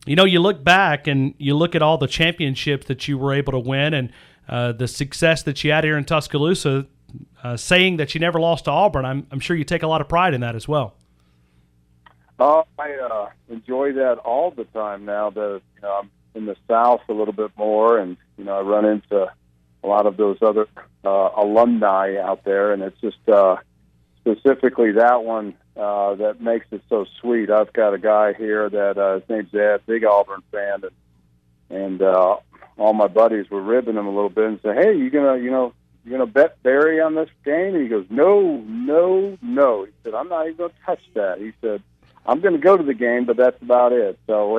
You know, you look back and you look at all the championships that you were able to win and the success that you had here in Tuscaloosa, saying that you never lost to Auburn. I'm sure you take a lot of pride in that as well. I enjoy that all the time now that I'm in the South a little bit more, and I run into a lot of those other alumni out there, and it's just specifically that one that makes it so sweet. I've got a guy here that his name's Ed, big Auburn fan, and all my buddies were ribbing him a little bit and say, "Hey, you gonna bet Barry on this game?" And he goes, "No." He said, "I'm not even gonna touch that." He said, "I'm going to go to the game, but that's about it." So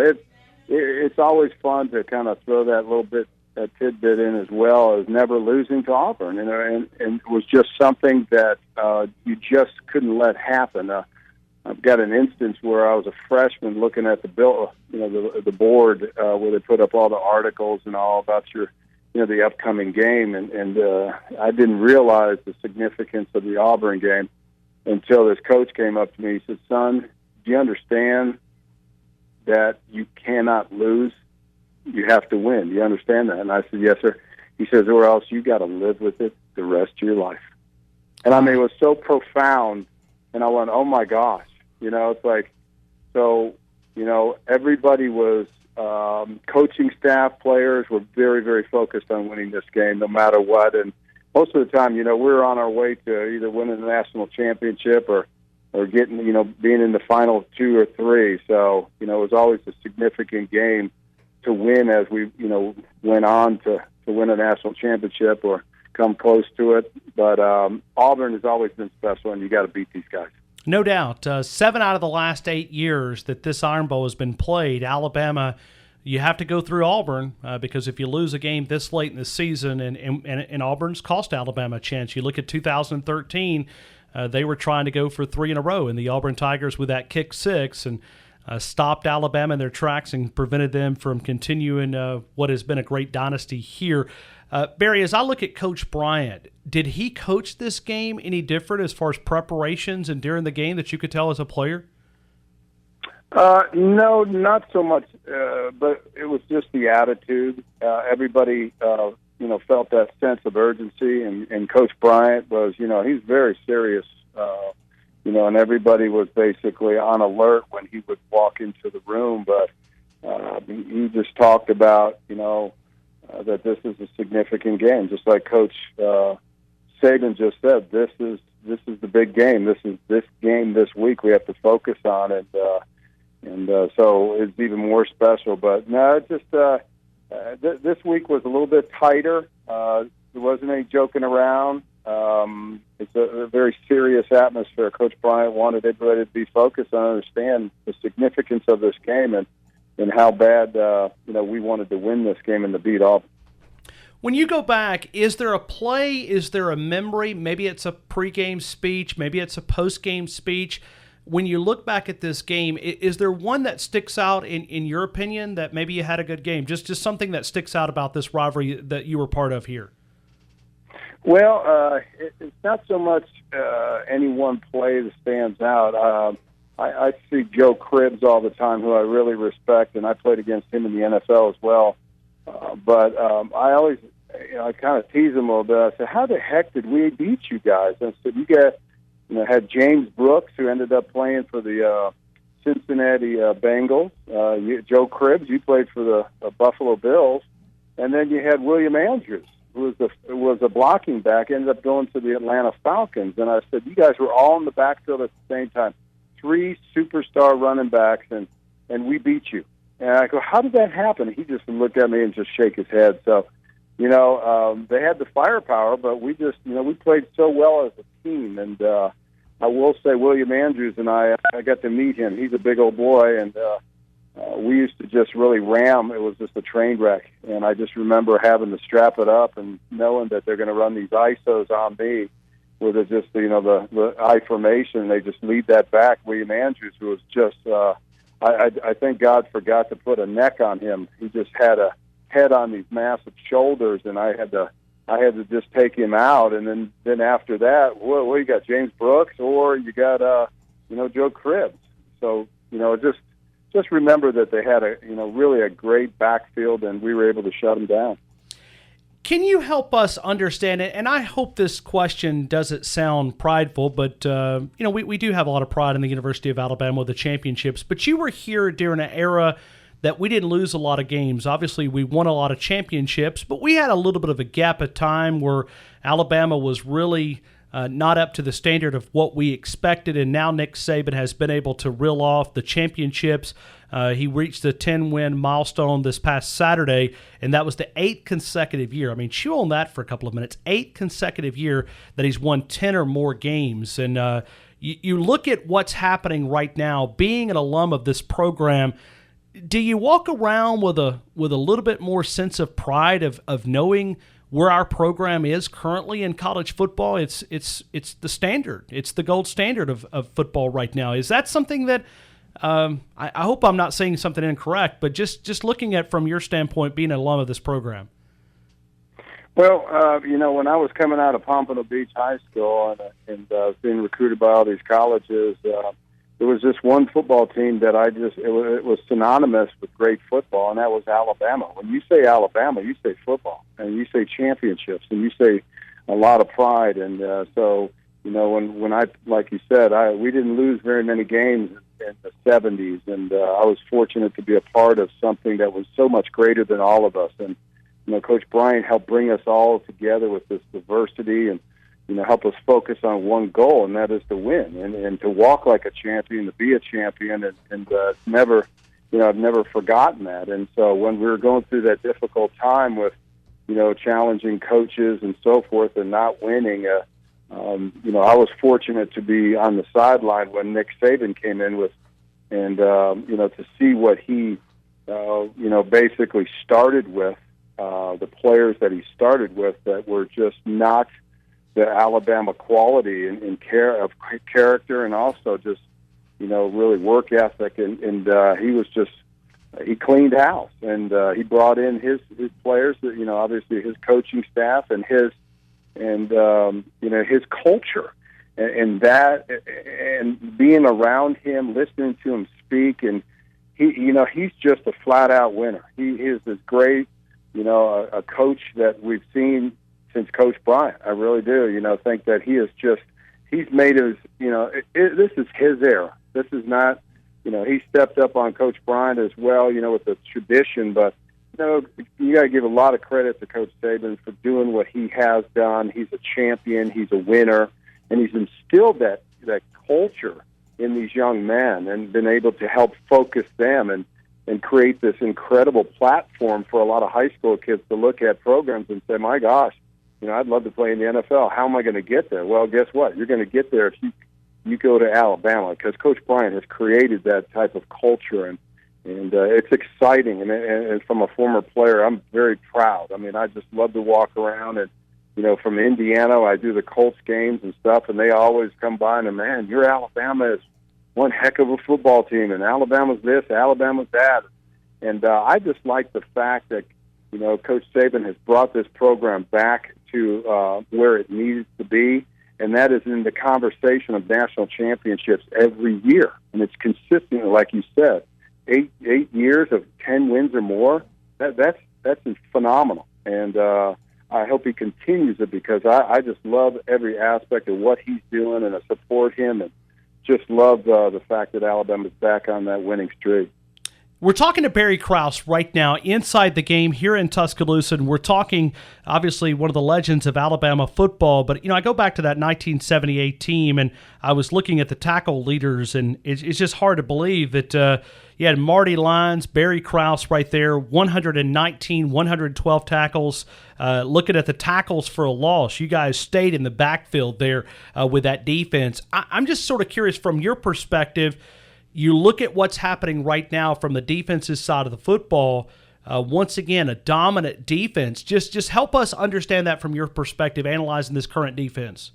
it's always fun to kind of throw that little bit, that tidbit in as well as never losing to Auburn, and it was just something that you just couldn't let happen. I've got an instance where I was a freshman looking at the bill, the board where they put up all the articles and all about the upcoming game, and I didn't realize the significance of the Auburn game until this coach came up to me. He said, "Son, do you understand that you cannot lose? You have to win. Do you understand that?" And I said, "Yes, sir." He says, "Or else you got to live with it the rest of your life." And I mean, it was so profound. And I went, "Oh my gosh." It's like, so, everybody was, coaching staff, players were very, very focused on winning this game no matter what. And most of the time, we were on our way to either winning the national championship or getting, being in the final 2 or 3. So, it was always a significant game to win as we, went on to win a national championship or come close to it. But Auburn has always been special, and you got to beat these guys. No doubt. 7 out of the last 8 years that this Iron Bowl has been played, Alabama, you have to go through Auburn because if you lose a game this late in the season, and Auburn's cost Alabama a chance. You look at 2013, they were trying to go for 3 in a row, and the Auburn Tigers with that kick 6 and stopped Alabama in their tracks and prevented them from continuing what has been a great dynasty here. Barry, as I look at Coach Bryant, did he coach this game any different as far as preparations and during the game that you could tell as a player? No, not so much, but it was just the attitude. Everybody, felt that sense of urgency, and Coach Bryant was, he's very serious, and everybody was basically on alert when he would walk into the room, but he just talked about, that this is a significant game, just like Coach Saban just said. This is the big game. This is this game this week we have to focus on, and so it's even more special. But no, it's just this week was a little bit tighter. There wasn't any joking around. It's a very serious atmosphere. Coach Bryant wanted everybody to be focused and understand the significance of this game and how bad we wanted to win this game and to beat Auburn. When you go back, is there a play, is there a memory, maybe it's a pregame speech, maybe it's a postgame speech, when you look back at this game, is there one that sticks out in your opinion that maybe you had a good game, just something that sticks out about this rivalry that you were part of here? Well, it's not so much any one play that stands out. I see Joe Cribbs all the time, who I really respect, and I played against him in the NFL as well. But I always, I kind of tease him a little bit. I said, "How the heck did we beat you guys?" I said, "You got, had James Brooks, who ended up playing for the Cincinnati Bengals. Joe Cribbs, you played for the Buffalo Bills, and then you had William Andrews, who was a blocking back, ended up going to the Atlanta Falcons." And I said, "You guys were all in the backfield at the same time. 3 superstar running backs, and we beat you." And I go, "How did that happen?" He just looked at me and just shake his head. So, they had the firepower, but we just, we played so well as a team. And I will say, William Andrews and I got to meet him. He's a big old boy, and we used to just really ram. It was just a train wreck. And I just remember having to strap it up and knowing that they're going to run these ISOs on me with it just, the I formation. They just lead that back. William Andrews, who was just, I think God forgot to put a neck on him. He just had a head on these massive shoulders, and I had to just take him out. And then after that, well, you got James Brooks, or you got Joe Cribbs. So just just remember that they had really a great backfield, and we were able to shut them down. Can you help us understand it? And I hope this question doesn't sound prideful, but we do have a lot of pride in the University of Alabama with the championships. But you were here during an era that we didn't lose a lot of games. Obviously, we won a lot of championships, but we had a little bit of a gap of time where Alabama was really not up to the standard of what we expected, and now Nick Saban has been able to reel off the championships. He reached the 10-win milestone this past Saturday, and that was the 8th consecutive year. I mean, chew on that for a couple of minutes. 8th consecutive year that he's won 10 or more games. And you look at what's happening right now, being an alum of this program, do you walk around with a little bit more sense of pride of knowing where our program is currently in college football? It's the standard. It's the gold standard of football right now. Is that something that I hope I'm not saying something incorrect, but just looking at from your standpoint, being an alum of this program? Well, when I was coming out of Pompano Beach High School and being recruited by all these colleges, there was this one football team that it was synonymous with great football, and that was Alabama. When you say Alabama, you say football, and you say championships, and you say a lot of pride. And so, when I, like you said, we didn't lose very many games in the 70s, and I was fortunate to be a part of something that was so much greater than all of us. And, Coach Bryant helped bring us all together with this diversity and, help us focus on one goal, and that is to win and to walk like a champion, to be a champion, and never, I've never forgotten that. And so when we were going through that difficult time with, challenging coaches and so forth and not winning, I was fortunate to be on the sideline when Nick Saban came in with, and, to see what he, basically started with, the players that he started with that were just not the Alabama quality and character, and also just, really work ethic. And he cleaned house, and he brought in his players, obviously his coaching staff and his culture, and being around him, listening to him speak, and he's just a flat out winner. He is as great, a coach that we've seen since Coach Bryant. I really do, think that he's made his, this is his era. This is not, he stepped up on Coach Bryant as well, with the tradition, but, you got to give a lot of credit to Coach Saban for doing what he has done. He's a champion, he's a winner, and he's instilled that culture in these young men and been able to help focus them and create this incredible platform for a lot of high school kids to look at programs and say, my gosh, I'd love to play in the NFL. How am I going to get there? Well, guess what? You're going to get there if you go to Alabama, because Coach Bryant has created that type of culture, and it's exciting. And from a former player, I'm very proud. I mean, I just love to walk around, and from Indiana, I do the Colts games and stuff, and they always come by and, man, your Alabama is one heck of a football team, and Alabama's this, Alabama's that. And I just like the fact that, Coach Saban has brought this program back to where it needs to be, and that is in the conversation of national championships every year. And it's consistent, like you said, eight years of 10 wins or more. That's phenomenal. And I hope he continues it, because I just love every aspect of what he's doing, and I support him, and just love the fact that Alabama's back on that winning streak. We're talking to Barry Krauss right now inside the game here in Tuscaloosa, and we're talking, obviously, one of the legends of Alabama football. But, I go back to that 1978 team, and I was looking at the tackle leaders, and it's just hard to believe that you had Marty Lyons, Barry Krauss right there, 119, 112 tackles. Looking at the tackles for a loss, you guys stayed in the backfield there with that defense. I'm just sort of curious from your perspective. You look at what's happening right now from the defensive side of the football. Once again, a dominant defense. Just help us understand that from your perspective, analyzing this current defense.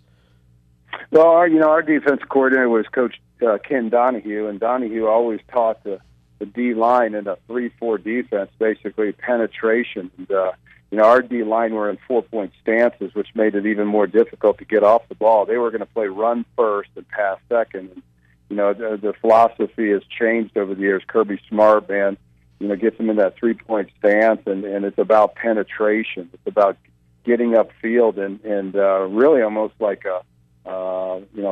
Well, our defense coordinator was Coach Ken Donahue, and Donahue always taught the D-line in a 3-4 defense, basically penetration. And, our D-line were in 4-point stances, which made it even more difficult to get off the ball. They were going to play run first and pass second. the philosophy has changed over the years. Kirby Smart, man, gets them in that 3-point stance, and it's about penetration. It's about getting upfield and really almost like a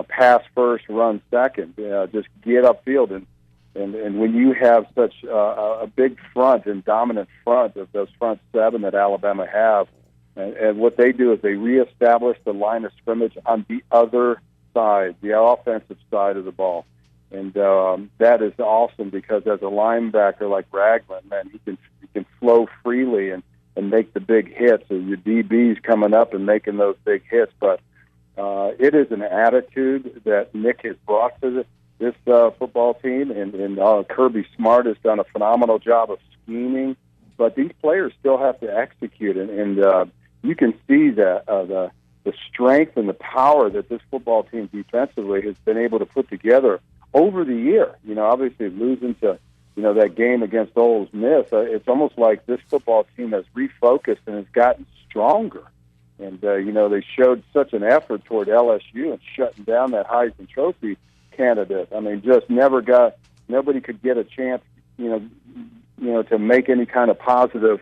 pass first, run second. Just get upfield, and when you have such a big front and dominant front of those front seven that Alabama have, and what they do is they reestablish the line of scrimmage on the other side, the offensive side of the ball. And that is awesome because as a linebacker like Ragland, man, he can flow freely and make the big hits. So your DB's coming up and making those big hits. But it is an attitude that Nick has brought to this football team, and Kirby Smart has done a phenomenal job of scheming. But these players still have to execute, and you can see that the strength and the power that this football team defensively has been able to put together over the year. Obviously losing to, that game against Ole Miss, it's almost like this football team has refocused and has gotten stronger. And, they showed such an effort toward LSU and shutting down that Heisman Trophy candidate. I mean, just nobody could get a chance, to make any kind of positive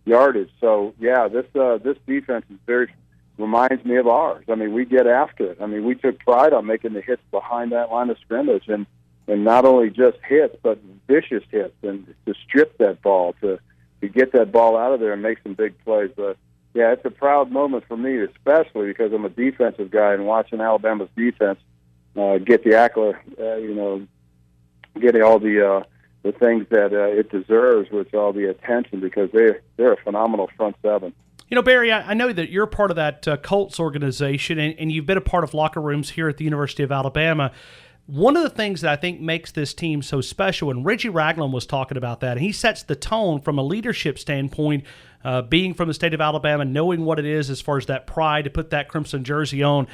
yardage. So, yeah, this defense is reminds me of ours. I mean, we get after it. I mean, we took pride on making the hits behind that line of scrimmage, and not only just hits, but vicious hits, and to strip that ball, to get that ball out of there and make some big plays. But, yeah, it's a proud moment for me, especially because I'm a defensive guy, and watching Alabama's defense get the accolade, get all the things that it deserves, with all the attention, because they're a phenomenal front seven. Barry, I know that you're part of that Colts organization, and you've been a part of locker rooms here at the University of Alabama. One of the things that I think makes this team so special, and Reggie Ragland was talking about that, and he sets the tone from a leadership standpoint, being from the state of Alabama, knowing what it is as far as that pride to put that crimson jersey on.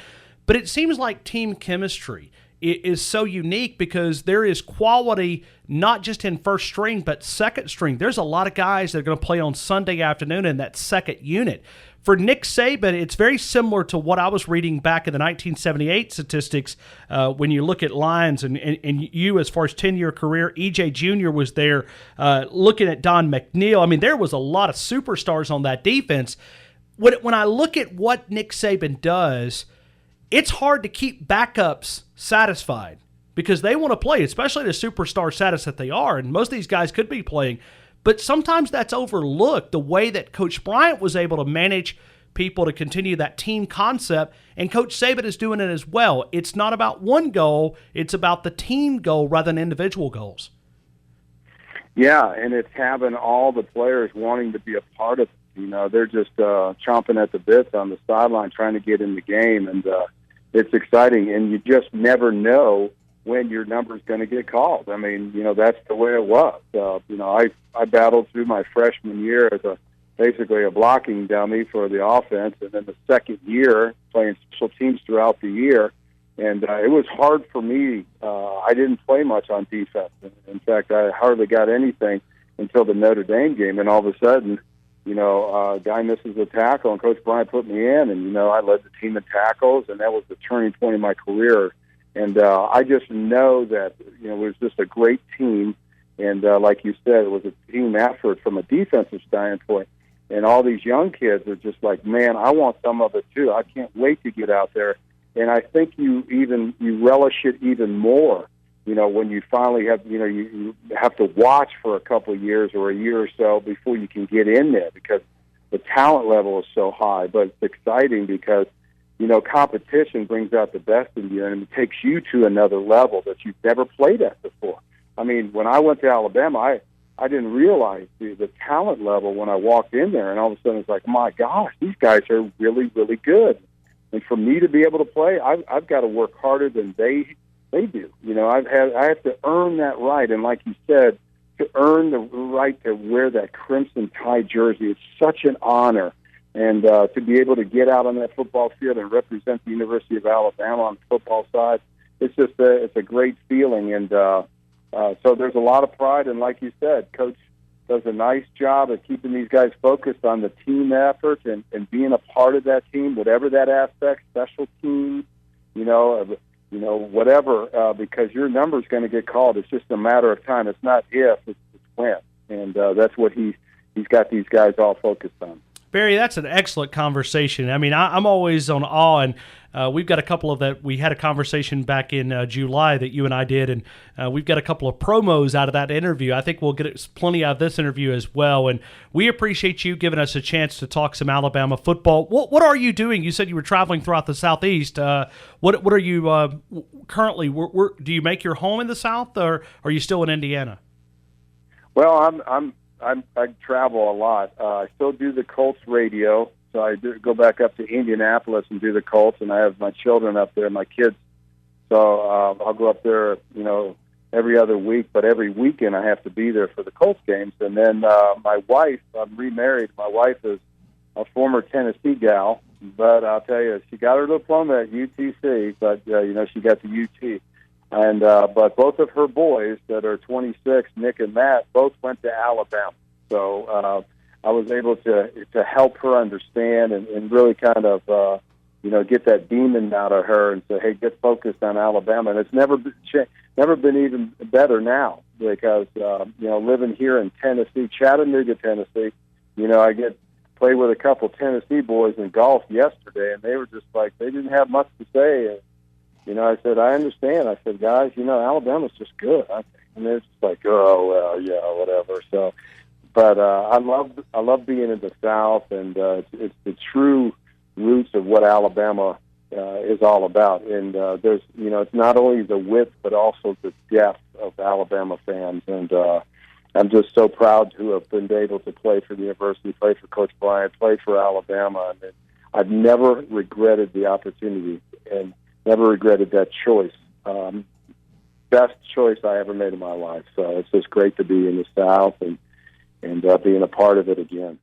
But it seems like team chemistry is so unique because there is quality not just in first string but second string. There's a lot of guys that are going to play on Sunday afternoon in that second unit. For Nick Saban, it's very similar to what I was reading back in the 1978 statistics when you look at lines and you as far as 10-year career. E.J. Jr. was there looking at Don McNeil. I mean, there was a lot of superstars on that defense. When I look at what Nick Saban does, it's hard to keep backups satisfied because they want to play, especially the superstar status that they are, and most of these guys could be playing. But sometimes that's overlooked, the way that Coach Bryant was able to manage people to continue that team concept, and Coach Saban is doing it as well. It's not about one goal, it's about the team goal rather than individual goals. Yeah, and it's having all the players wanting to be a part of it. They're just chomping at the bits on the sideline trying to get in the game, and it's exciting, and you just never know when your number's going to get called. I mean, that's the way it was. I battled through my freshman year as basically a blocking dummy for the offense, and then the second year playing special teams throughout the year. And it was hard for me. I didn't play much on defense. In fact, I hardly got anything until the Notre Dame game, and all of a sudden, a guy misses a tackle, and Coach Bryant put me in, and, I led the team in tackles, and that was the turning point in my career. And I just know that, it was just a great team. And like you said, it was a team effort from a defensive standpoint. And all these young kids are just like, man, I want some of it too. I can't wait to get out there. And I think you relish it even more, when you finally have, you have to watch for a couple of years or a year or so before you can get in there because the talent level is so high. But it's exciting because, competition brings out the best in you, and it takes you to another level that you've never played at before. I mean, when I went to Alabama, I didn't realize the talent level when I walked in there, and all of a sudden it's like, my gosh, these guys are really, really good. And for me to be able to play, I've got to work harder than they do. I have to earn that right, and like you said, to earn the right to wear that Crimson Tide jersey, it's such an honor. And to be able to get out on that football field and represent the University of Alabama on the football side, it's just it's a great feeling. And so there's a lot of pride. And like you said, Coach does a nice job of keeping these guys focused on the team effort and being a part of that team, whatever that aspect, special teams, whatever, because your number's going to get called. It's just a matter of time. It's not if, it's when. And that's what he's got these guys all focused on. Barry, that's an excellent conversation. I mean, I'm always on awe, and we've got a couple of that. We had a conversation back in July that you and I did, and we've got a couple of promos out of that interview. I think we'll get plenty out of this interview as well, and we appreciate you giving us a chance to talk some Alabama football. What are you doing? You said you were traveling throughout the Southeast. What are you currently? Do you make your home in the South, or are you still in Indiana? Well, I travel a lot. I still do the Colts radio, so I go back up to Indianapolis and do the Colts, and I have my children up there, my kids. So I'll go up there, every other week, but every weekend I have to be there for the Colts games. And then my wife, I'm remarried. My wife is a former Tennessee gal, but I'll tell you, she got her diploma at UTC, but she got the UT. And but both of her boys that are 26, Nick and Matt, both went to Alabama. So I was able to help her understand and really kind of get that demon out of her and say, hey, get focused on Alabama. And it's never been even better now because living here in Tennessee, Chattanooga, Tennessee, I get play with a couple Tennessee boys in golf yesterday, and they were just like they didn't have much to say. And, I said, I understand. I said, guys, Alabama's just good. And it's just like, oh, well, yeah, whatever. So, but I love being in the South, and it's the true roots of what Alabama is all about. And there's, it's not only the width, but also the depth of Alabama fans. And I'm just so proud to have been able to play for the university, play for Coach Bryant, play for Alabama. And I've never regretted the opportunity and never regretted that choice. Best choice I ever made in my life. So it's just great to be in the South and being a part of it again.